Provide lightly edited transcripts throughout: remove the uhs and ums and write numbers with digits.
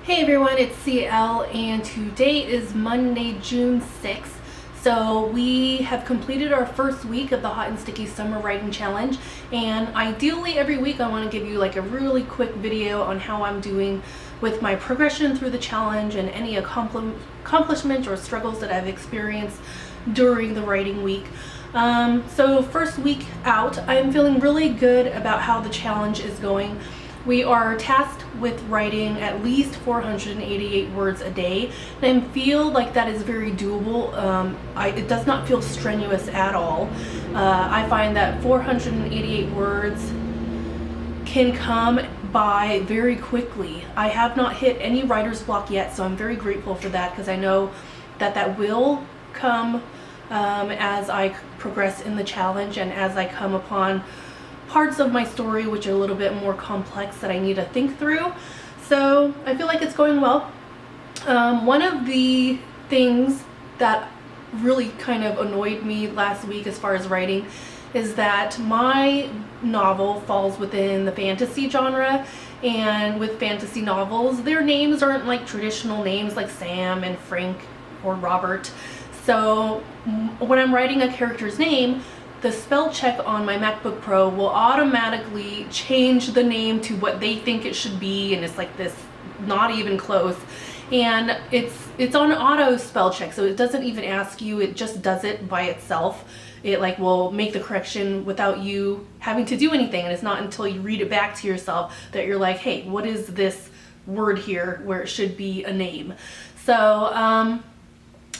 Hey everyone, it's CL and today is Monday, June 6th. So we have completed our first week of the Hot and Sticky Summer Writing Challenge, and ideally every week I want to give you like a really quick video on how I'm doing with my progression through the challenge and any accomplishments or struggles that I've experienced during the writing week. So first week out, I'm feeling really good about how the challenge is going. We are tasked with writing at least 488 words a day, and I feel like that is very doable. It does not feel strenuous at all. I find that 488 words can come by very quickly. I have not hit any writer's block yet, so I'm very grateful for that because I know that that will come as I progress in the challenge and as I come upon parts of my story which are a little bit more complex that I need to think through. So I feel like it's going well. One of the things that really kind of annoyed me last week as far as writing is that my novel falls within the fantasy genre, and with fantasy novels their names aren't like traditional names like Sam and Frank or Robert. So when I'm writing a character's name, the spell check on my MacBook Pro will automatically change the name to what they think it should be, and it's like this not even close. And it's on auto spell check, so it doesn't even ask you, it just does it by itself. It like will make the correction without you having to do anything, and it's not until you read it back to yourself that you're like, hey, what is this word here where it should be a name? So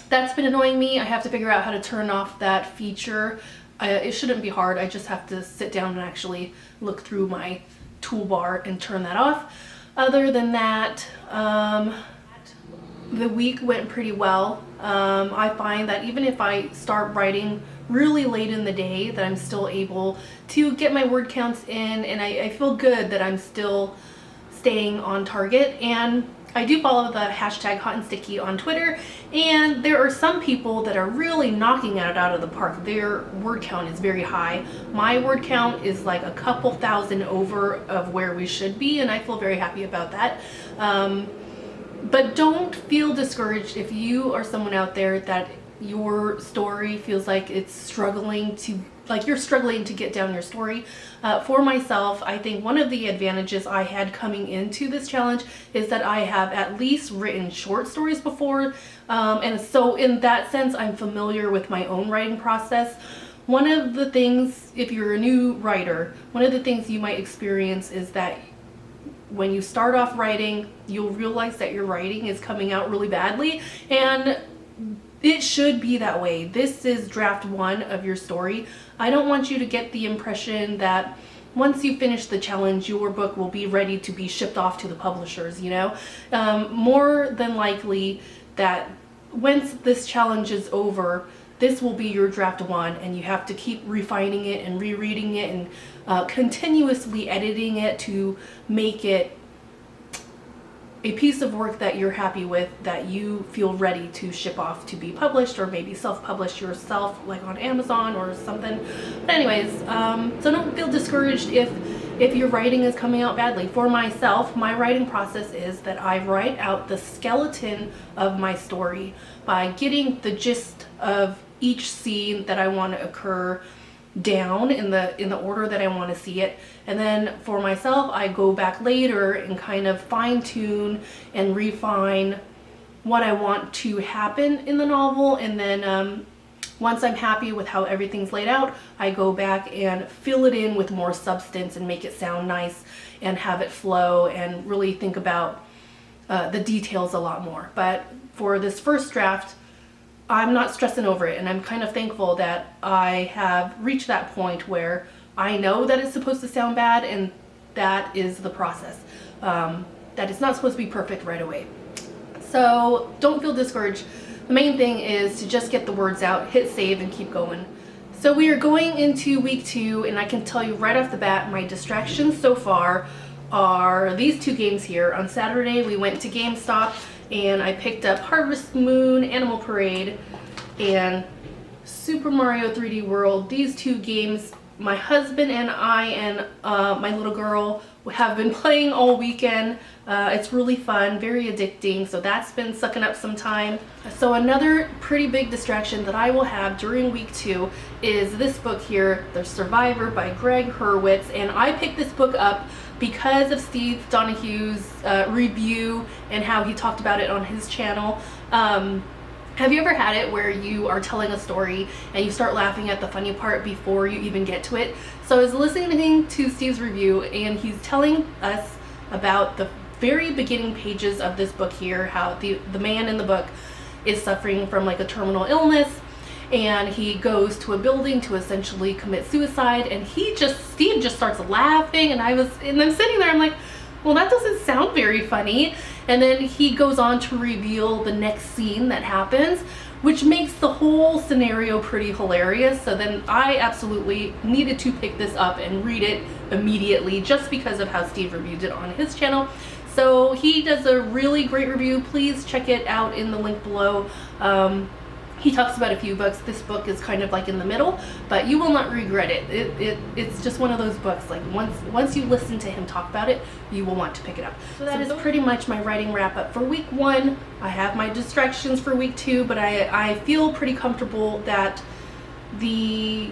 that's been annoying me. I have to figure out how to turn off that feature. It shouldn't be hard. I just have to sit down and actually look through my toolbar and turn that off. Other than that, the week went pretty well. I find that even if I start writing really late in the day, that I'm still able to get my word counts in, and I feel good that I'm still staying on target. And I do follow the hashtag Hot and Sticky on Twitter, and there are some people that are really knocking it out of the park. Their word count is very high. My word count is like a couple thousand over of where we should be, and I feel very happy about that. But don't feel discouraged if you are someone out there that your story feels like it's struggling to, like you're struggling to get down your story. For myself, I think one of the advantages I had coming into this challenge is that I have at least written short stories before, and so in that sense I'm familiar with my own writing process. One of the things, if you're a new writer, one of the things you might experience is that when you start off writing, you'll realize that your writing is coming out really badly, and it should be that way. This is draft one of your story. I don't want you to get the impression that once you finish the challenge, your book will be ready to be shipped off to the publishers, you know? More than likely that once this challenge is over, this will be your draft one, and you have to keep refining it and rereading it and continuously editing it to make it a piece of work that you're happy with, that you feel ready to ship off to be published, or maybe self-publish yourself like on Amazon or something. But anyways, so don't feel discouraged if your writing is coming out badly. For myself, my writing process is that I write out the skeleton of my story by getting the gist of each scene that I want to occur down in the order that I want to see it, and then for myself I go back later and kind of fine-tune and refine what I want to happen in the novel, and then once I'm happy with how everything's laid out, I go back and fill it in with more substance and make it sound nice and have it flow and really think about the details a lot more. But for this first draft, I'm not stressing over it, and I'm kind of thankful that I have reached that point where I know that it's supposed to sound bad, and that is the process. That it's not supposed to be perfect right away. So don't feel discouraged. The main thing is to just get the words out, hit save, and keep going. So we are going into week 2, and I can tell you right off the bat, my distractions so far are these two games here. On Saturday we went to GameStop and I picked up Harvest Moon, Animal Parade, and Super Mario 3D World. These two games, my husband and I and my little girl have been playing all weekend. It's really fun, very addicting, so that's been sucking up some time. So another pretty big distraction that I will have during week 2 is this book here, The Survivor by Greg Hurwitz, and I picked this book up because of Steve Donahue's review and how he talked about it on his channel. Have you ever had it where you are telling a story and you start laughing at the funny part before you even get to it? So I was listening to Steve's review, and he's telling us about the very beginning pages of this book here, how the man in the book is suffering from like a terminal illness, and he goes to a building to essentially commit suicide, and Steve just starts laughing, and I'm sitting there, I'm like, well, that doesn't sound very funny. And then he goes on to reveal the next scene that happens, which makes the whole scenario pretty hilarious. So then I absolutely needed to pick this up and read it immediately just because of how Steve reviewed it on his channel. So he does a really great review. Please check it out in the link below. He talks about a few books. This book is kind of like in the middle, but you will not regret it. It's just one of those books, like once you listen to him talk about it, you will want to pick it up. So that is pretty much my writing wrap up for week 1. I have my distractions for week 2, but I feel pretty comfortable that the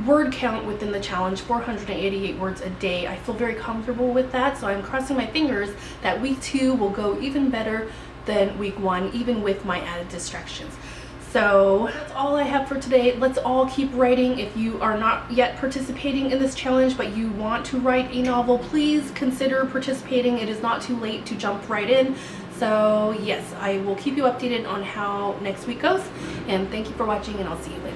word count within the challenge, 488 words a day, I feel very comfortable with that. So I'm crossing my fingers that week 2 will go even better than week 1, even with my added distractions. So that's all I have for today. Let's all keep writing. If you are not yet participating in this challenge, but you want to write a novel, please consider participating. It is not too late to jump right in. So yes, I will keep you updated on how next week goes. And thank you for watching, and I'll see you later.